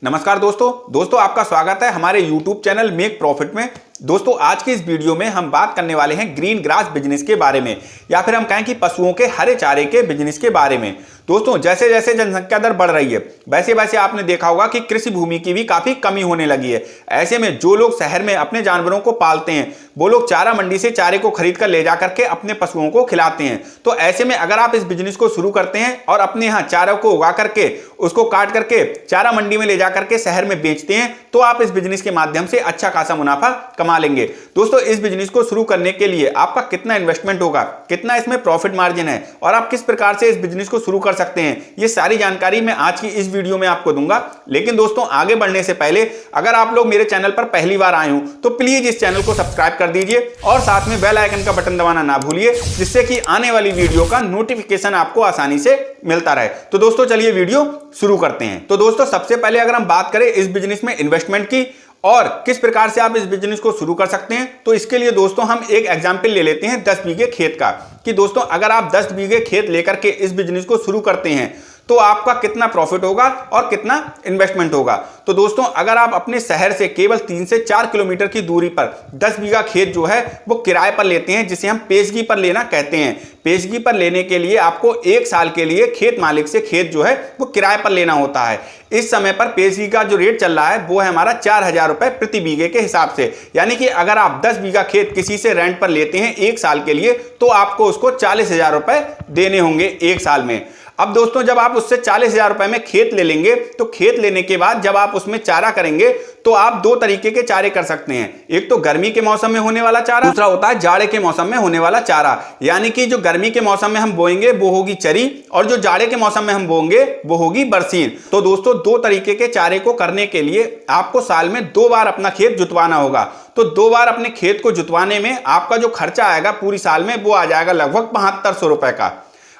नमस्कार दोस्तों आपका स्वागत है हमारे YouTube चैनल मेक प्रॉफिट में। दोस्तों आज की इस वीडियो में हम बात करने वाले हैं ग्रीन ग्रास बिजनेस के बारे में, या फिर हम कहें कि पशुओं के हरे चारे के बिजनेस के बारे में। दोस्तों जैसे जैसे जनसंख्या दर बढ़ रही है वैसे वैसे आपने देखा होगा कि कृषि भूमि की भी काफी कमी होने लगी है। ऐसे में जो लोग शहर में अपने जानवरों को पालते हैं वो लोग चारा मंडी से चारे को खरीद कर ले जाकर के अपने पशुओं को खिलाते हैं। तो ऐसे में अगर आप इस बिजनेस को शुरू करते हैं और अपने यहाँ चारा को उगा करके उसको काट करके चारा मंडी में ले जाकर के शहर में बेचते हैं तो आप इस बिजनेस के माध्यम से अच्छा खासा मुनाफा कमा लेंगे। दोस्तों इस बिजनेस को शुरू करने के लिए आपका कितना इन्वेस्टमेंट होगा, कितना इसमें प्रॉफिट मार्जिन है और आप किस प्रकार से इस बिजनेस को शुरू कर सकते हैं, ये सारी जानकारी मैं आज की इस वीडियो में आपको दूंगा। लेकिन दोस्तों आगे बढ़ने से पहले अगर आप लोग मेरे चैनल पर पहली बार आए हो तो प्लीज इस चैनल को सब्सक्राइब कर दीजिए और साथ में बेल आइकन का बटन दबाना ना भूलिए, जिससे कि आने वाली वीडियो का नोटिफिकेशन आपको आसानी से मिलता रहे। तो दोस्तों चलिए वीडियो शुरू करते हैं। तो दोस्तों सबसे पहले अगर हम बात करें इस बिजनेस में इन्वेस्टमेंट की और किस प्रकार से आप इस बिजनेस को शुरू कर सकते हैं, तो इसके लिए दोस्तों हम एक एग्जांपल ले लेते हैं 10 बीघे खेत का, कि दोस्तों अगर आप 10 बीघे खेत लेकर के इस बिजनेस को शुरू करते हैं तो आपका कितना प्रॉफिट होगा और कितना इन्वेस्टमेंट होगा। तो दोस्तों अगर आप अपने शहर से केवल 3 से 4 किलोमीटर की दूरी पर 10 बीघा खेत जो है वो किराए पर लेते हैं, जिसे हम पेशगी पर लेना कहते हैं। पेशगी पर लेने के लिए आपको 1 साल के लिए खेत मालिक से खेत जो है वो किराए पर लेना होता है। इस समय पर पेशगी का जो रेट चल रहा है वो है हमारा 4,000 रुपए प्रति बीघे के हिसाब से, यानी कि अगर आप 10 बीघा खेत किसी से रेंट पर लेते हैं 1 साल के लिए तो आपको उसको 40,000 रुपए देने होंगे 1 साल में। अब दोस्तों जब आप उससे 40,000 रुपए में खेत ले लेंगे तो खेत लेने के बाद जब आप उसमें चारा करेंगे तो आप 2 तरीके के चारे कर सकते हैं। एक तो गर्मी के मौसम में होने वाला चारा, दूसरा होता है जाड़े के मौसम में होने वाला चारा। यानी कि जो गर्मी के मौसम में हम बोएंगे वो होगी चरी और जो जाड़े के मौसम में हम बोएंगे वो होगी बरसीन। तो दोस्तों 2 तरीके के चारे को करने के लिए आपको साल में 2 बार अपना खेत जुतवाना होगा। तो 2 बार अपने खेत को जुतवाने में आपका जो खर्चा आएगा पूरी साल में वो आ जाएगा लगभग 7200 रुपए का।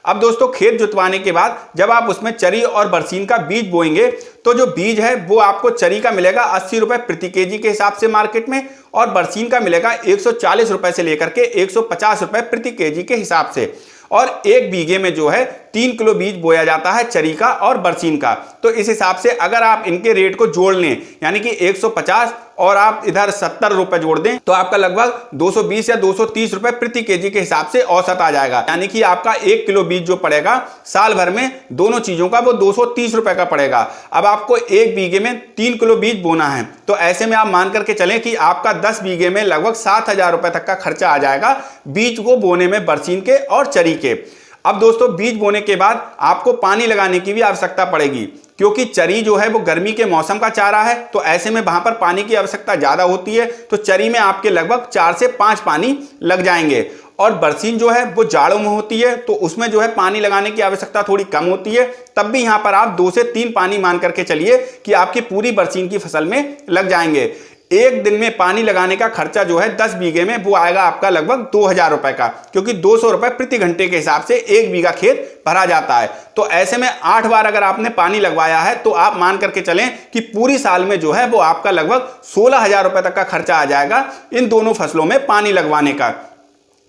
अब दोस्तों खेत जुतवाने के बाद जब आप उसमें चरी और बरसीन का बीज बोएंगे तो जो बीज है वो आपको चरी का मिलेगा 80 रुपए प्रति केजी के हिसाब से मार्केट में, और बरसीन का मिलेगा 140 रुपए से लेकर के 150 रुपए प्रति केजी के हिसाब से। और 1 बीघे में जो है 3 किलो बीज बोया जाता है चरी का और बरसीन का। तो इस हिसाब से अगर आप इनके रेट को जोड़ लें यानी कि 150 और आप इधर 70 रुपए जोड़ दें तो आपका लगभग 220 या 230 रुपए प्रति केजी के हिसाब से औसत आ जाएगा। यानी कि आपका 1 किलो बीज जो पड़ेगा साल भर में दोनों चीजों का वो 230 रुपए का पड़ेगा। अब आपको 1 बीघे में 3 किलो बीज बोना है तो ऐसे में आप मान करके चलें कि आपका 10 बीघे में लगभग 7,000 रुपए तक का खर्चा आ जाएगा बीज को बोने में, बरसीन के और चरी के। अब दोस्तों बीज बोने के बाद आपको पानी लगाने की भी आवश्यकता पड़ेगी, क्योंकि चरी जो है वो गर्मी के मौसम का चारा है तो ऐसे में वहां पर पानी की आवश्यकता ज्यादा होती है। तो चरी में आपके लगभग 4 से 5 पानी लग जाएंगे। और बरसीन जो है वो जाड़ों में होती है तो उसमें जो है पानी लगाने की आवश्यकता थोड़ी कम होती है, तब भी यहाँ पर आप 2 से 3 पानी मान करके चलिए कि आपकी पूरी बरसीन की फसल में लग जाएंगे। 1 दिन में पानी लगाने का खर्चा जो है 10 बीघे में वो आएगा आपका लगभग 2,000 रुपए का, क्योंकि 200 रुपए प्रति घंटे के हिसाब से 1 बीघा खेत भरा जाता है। तो ऐसे में 8 बार अगर आपने पानी लगवाया है तो आप मान करके चलें कि पूरी साल में जो है वो आपका लगभग 16,000 रुपए तक का खर्चा आ जाएगा इन दोनों फसलों में पानी लगवाने का।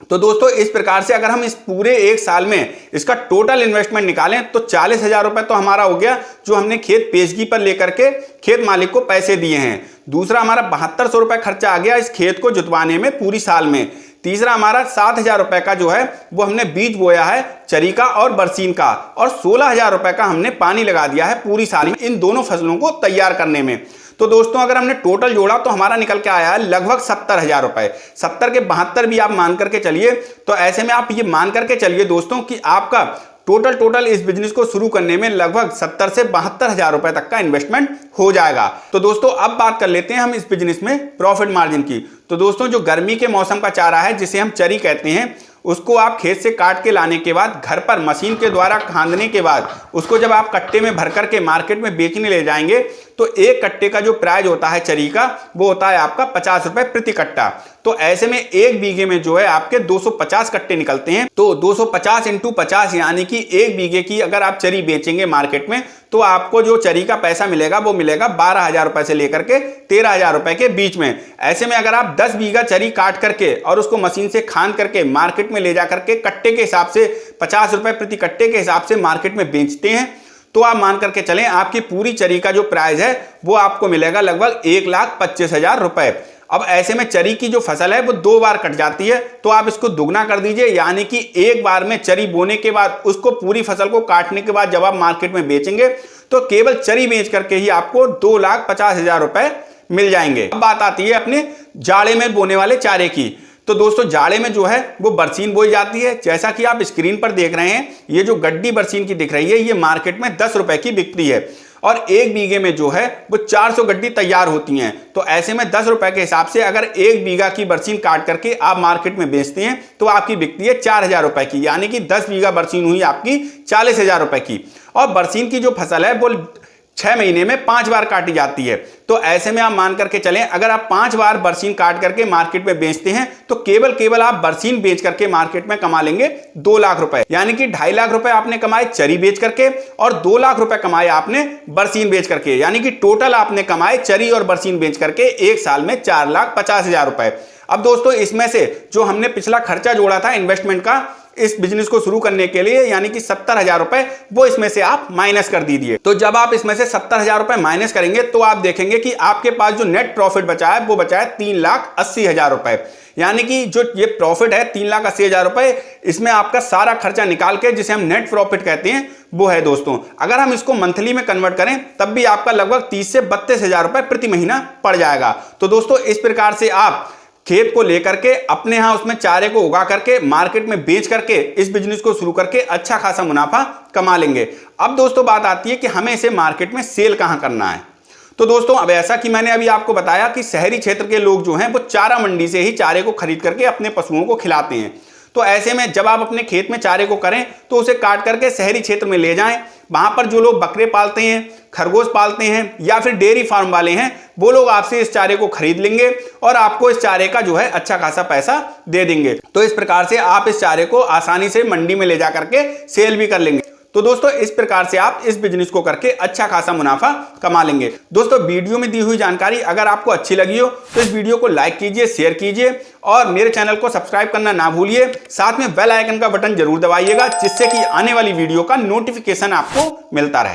तो दोस्तों इस प्रकार से अगर हम इस पूरे 1 साल में इसका टोटल इन्वेस्टमेंट निकालें तो 40,000 रुपए तो हमारा हो गया जो हमने खेत पेशगी पर लेकर के खेत मालिक को पैसे दिए हैं। दूसरा हमारा 7200 रुपए खर्चा आ गया इस खेत को जुतवाने में पूरी साल में। तीसरा हमारा 7,000 रुपए का जो है वो हमने बीज बोया है चरी का और बरसीन का, और 16,000 रुपए का हमने पानी लगा दिया है पूरी साल में इन दोनों फसलों को तैयार करने में। तो दोस्तों अगर हमने टोटल जोड़ा तो हमारा निकल के आया है लगभग 70,000 रुपए। 70 के 72 भी आप मान करके चलिए। तो ऐसे में आप ये मान करके चलिए दोस्तों कि आपका टोटल इस बिजनेस को शुरू करने में लगभग 70 से 72,000 रुपए तक का इन्वेस्टमेंट हो जाएगा। तो दोस्तों अब बात कर लेते हैं हम इस बिजनेस में प्रॉफिट मार्जिन की। तो दोस्तों जो गर्मी के मौसम का चारा है जिसे हम चरी कहते हैं उसको आप खेत से काट के लाने के बाद घर पर मशीन के द्वारा खांदने के बाद उसको जब आप कट्टे में भर करके मार्केट में बेचने ले जाएंगे तो 1 कट्टे का जो प्राइस होता है चरी का वो होता है आपका 50 रुपए प्रति कट्टा। तो ऐसे में 1 बीघे में जो है आपके 250 कट्टे निकलते हैं। तो 250 × 50 यानी कि 1 बीघे की अगर आप चरी बेचेंगे मार्केट में तो आपको जो चरी का पैसा मिलेगा वो मिलेगा 12,000 रुपए से लेकर के 13,000 रुपए के बीच में। ऐसे में अगर आप 10 बीघा चरी काट करके और उसको मशीन से खान करके मार्केट में ले जा करके कट्टे के हिसाब से 50 रुपए प्रति कट्टे के हिसाब से मार्केट में बेचते हैं तो आप मान करके चलें आपकी पूरी चरी का जो प्राइस है वो आपको मिलेगा लगभग 1,25,000 रुपए। अब ऐसे में चरी की जो फसल है वो 2 बार कट जाती है, तो आप इसको दुगना कर दीजिए, यानी कि एक बार में चरी बोने के बाद उसको पूरी फसल को काटने के बाद जब आप मार्केट में बेचेंगे तो केवल चरी बेच करके ही आपको 2,50,000 रुपए मिल जाएंगे। अब बात आती है अपने जाड़े में बोने वाले चारे की। तो दोस्तों जाड़े में जो है वो बरसीन बोई जाती है। जैसा कि आप स्क्रीन पर देख रहे हैं, ये जो गड्डी बरसीन की दिख रही है ये मार्केट में 10 रुपए की बिकती है और 1 बीघे में जो है वो 400 गड्डी तैयार होती हैं। तो ऐसे में 10 रुपए के हिसाब से अगर 1 बीघा की बरसीन काट करके आप मार्केट में बेचते हैं तो आपकी बिकती है 4,000 रुपए की, यानी कि 10 बीघा बरसीन हुई आपकी 40,000 रुपए की। और बरसीन की जो फसल है वो 6 महीने में 5 बार काटी जाती है। तो ऐसे में आप मान करके चलें अगर आप 5 बार बरसीन काट करके मार्केट में बेचते हैं तो केवल आप बरसीन बेच करके मार्केट में कमा लेंगे 2 लाख रुपए, यानी कि 2.5 लाख रुपए आपने कमाए चरी बेच करके और 2 लाख रुपए कमाए आपने बरसीन बेच करके, यानी कि टोटल आपने कमाए चरी और बरसीन बेच करके एक साल में 4,50,000 रुपए। अब दोस्तों इसमें से जो हमने पिछला खर्चा जोड़ा था इन्वेस्टमेंट का इस बिजनेस को शुरू करने के लिए, यानी कि 70,000 रुपए, वो इसमें से आप माइनस कर दीजिए। तो जब आप इसमें से 70,000 रुपए माइनस करेंगे तो आप देखेंगे कि आपके पास जो नेट प्रॉफिट बचा है वो बचा है 3,80,000 रुपए, यानी कि जो ये प्रॉफिट है 3,80,000 रुपए, इसमें आपका सारा खर्चा निकाल के जिसे हम नेट प्रॉफिट कहते हैं वो है दोस्तों। अगर हम इसको मंथली में कन्वर्ट करें तब भी आपका लगभग 30 से 32,000 रुपए प्रति महीना पड़ जाएगा। तो दोस्तों इस प्रकार से आप खेत को लेकर के अपने यहां उसमें चारे को उगा करके मार्केट में बेच करके इस बिजनेस को शुरू करके अच्छा खासा मुनाफा कमा लेंगे। अब दोस्तों बात आती है कि हमें इसे मार्केट में सेल कहां करना है। तो दोस्तों अब ऐसा कि मैंने अभी आपको बताया कि शहरी क्षेत्र के लोग जो हैं वो चारा मंडी से ही चारे को खरीद करके अपने पशुओं को खिलाते हैं। तो ऐसे में जब आप अपने खेत में चारे को करें तो उसे काट करके शहरी क्षेत्र में ले जाएं। वहां पर जो लोग बकरे पालते हैं, खरगोश पालते हैं या फिर डेयरी फार्म वाले हैं, वो लोग आपसे इस चारे को खरीद लेंगे और आपको इस चारे का जो है अच्छा खासा पैसा दे देंगे। तो इस प्रकार से आप इस चारे को आसानी से मंडी में ले जा करके सेल भी कर लेंगे। तो दोस्तों इस प्रकार से आप इस बिजनेस को करके अच्छा खासा मुनाफा कमा लेंगे। दोस्तों वीडियो में दी हुई जानकारी अगर आपको अच्छी लगी हो तो इस वीडियो को लाइक कीजिए, शेयर कीजिए और मेरे चैनल को सब्सक्राइब करना ना भूलिए। साथ में बेल आइकन का बटन जरूर दबाइएगा जिससे कि आने वाली वीडियो का नोटिफिकेशन आपको मिलता रहे।